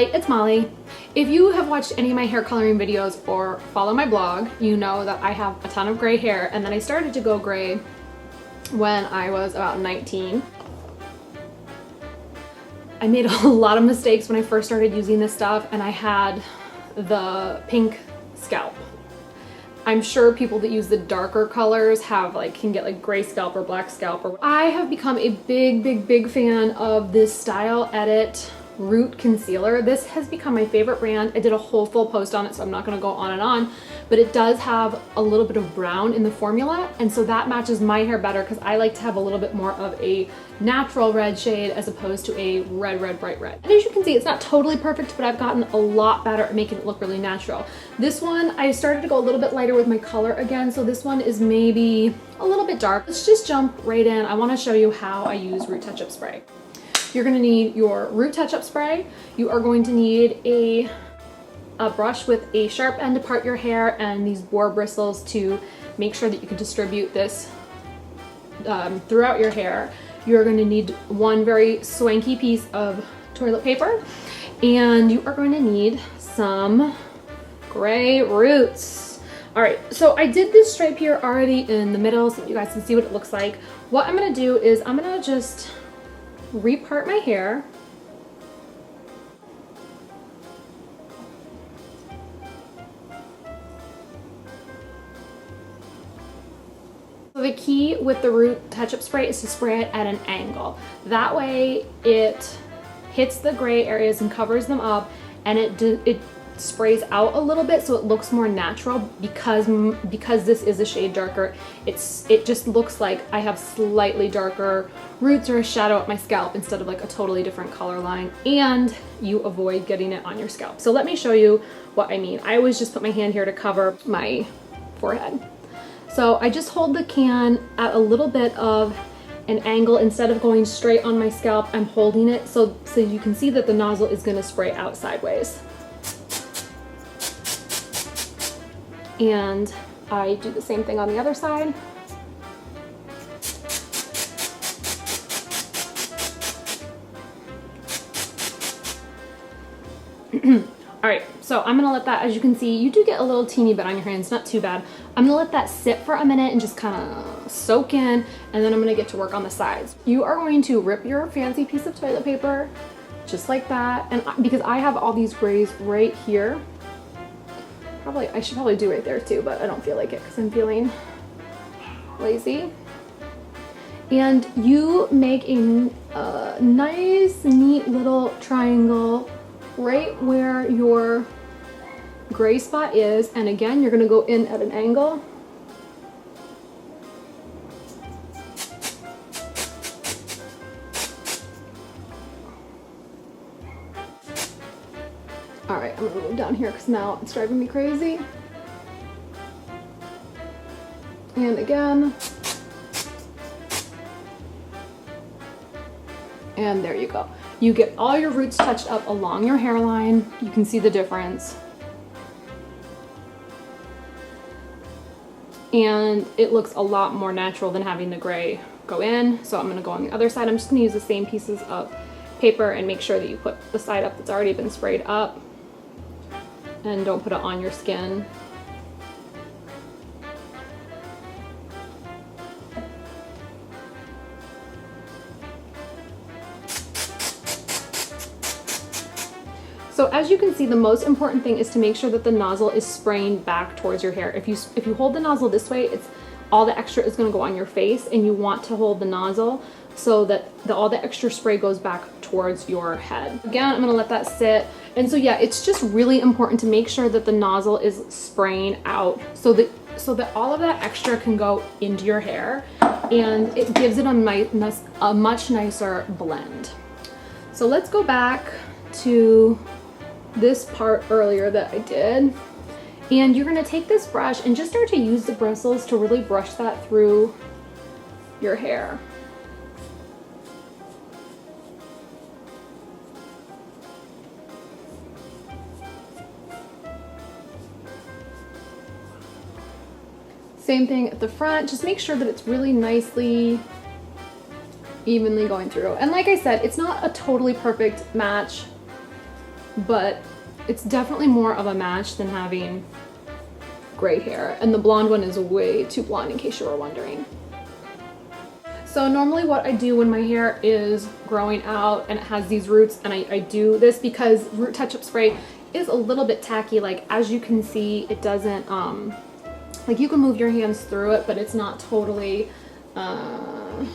Hi, it's Molly. If you have watched any of my hair coloring videos or follow my blog, you know that I have a ton of gray hair, and then I started to go gray when I was about 19. I made a lot of mistakes when I first started using this stuff, and I had the pink scalp. I'm sure people that use the darker colors can get gray scalp or black scalp. I have become a big fan of this Style Edit Root Concealer. This has become my favorite brand. I did a whole full post on it, so I'm not going to go on and on, but it does have a little bit of brown in the formula, and so that matches my hair better because I like to have a little bit more of a natural red shade as opposed to a bright red. And as you can see, it's not totally perfect, but I've gotten a lot better at making it look really natural. This one, I started to go a little bit lighter with my color again, so this one is maybe a little bit dark. Let's just jump right in. I want to show you how I use Root Touch-Up Spray. You're going to need your Root Touch-Up Spray. You are going to need a brush with a sharp end to part your hair and these boar bristles to make sure that you can distribute this throughout your hair. You're going to need one very swanky piece of toilet paper, and you are going to need some gray roots. All right, so I did this stripe here already in the middle so that you guys can see what it looks like. What I'm going to do is I'm going to just repart my hair. So the key with the Root Touch-Up Spray is to spray it at an angle. That way it hits the gray areas and covers them up, and it sprays out a little bit so it looks more natural because this is a shade darker. It just looks like I have slightly darker roots or a shadow at my scalp instead of like a totally different color line, and you avoid getting it on your scalp. So let me show you what I mean. I always just put my hand here to cover my forehead. So I just hold the can at a little bit of an angle. Instead of going straight on my scalp, I'm holding it so you can see that the nozzle is going to spray out sideways. And I do the same thing on the other side. All right, so I'm gonna let that, as you can see, you do get a little teeny bit on your hands, not too bad. I'm gonna let that sit for a minute and just kind of soak in, and then I'm gonna get to work on the sides. You are going to rip your fancy piece of toilet paper, just like that. And because I have all these grays right here, I should probably do right there too, but I don't feel like it because I'm feeling lazy. And you make a nice, neat little triangle right where your gray spot is, and again, you're going to go in at an angle. All right, I'm going to move down here because now it's driving me crazy. And again. And there you go. You get all your roots touched up along your hairline. You can see the difference. And it looks a lot more natural than having the gray go in. So I'm gonna go on the other side. I'm just gonna use the same pieces of paper and make sure that you put the side up that's already been sprayed up. And don't put it on your skin. So as you can see, the most important thing is to make sure that the nozzle is spraying back towards your hair. If you hold the nozzle this way, all the extra is going to go on your face, and you want to hold the nozzle so that all the extra spray goes back towards your head. Again, I'm going to let that sit. And so yeah, it's just really important to make sure that the nozzle is spraying out so that all of that extra can go into your hair, and it gives it a much nicer blend. So let's go back to this part earlier that I did, and you're going to take this brush and just start to use the bristles to really brush that through your hair. Same thing at the front. Just make sure that it's really nicely evenly going through. And like I said, it's not a totally perfect match but it's definitely more of a match than having gray hair. And the blonde one is way too blonde, in case you were wondering. So normally what I do when my hair is growing out and it has these roots, and I do this because root touch-up spray is a little bit tacky. Like, as you can see, it doesn't, like, you can move your hands through it, but it's not totally, I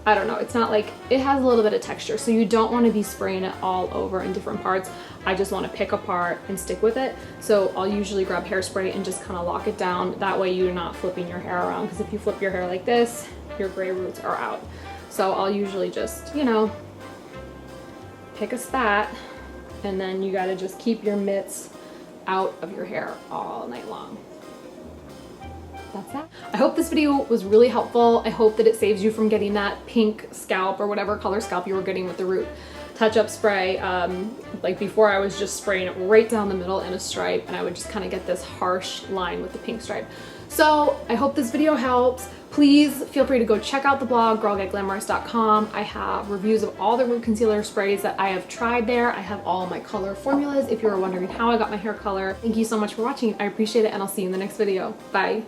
don't know, it's not like, it has a little bit of texture, so you don't want to be spraying it all over in different parts. I just want to pick a part and stick with it. So I'll usually grab hairspray and just kind of lock it down. That way you're not flipping your hair around, because if you flip your hair like this, your gray roots are out. So I'll usually just, you know, pick a spot, and then you gotta just keep your mitts out of your hair all night long. That's that. I hope this video was really helpful. I hope that it saves you from getting that pink scalp or whatever color scalp you were getting with the root touch-up spray. Like before, I was just spraying it right down the middle in a stripe, and I would just kind of get this harsh line with the pink stripe. So I hope this video helps. Please feel free to go check out the blog, girlgetglamorous.com. I have reviews of all the root concealer sprays that I have tried there. I have all my color formulas if you were wondering how I got my hair color. Thank you so much for watching. I appreciate it, and I'll see you in the next video. Bye.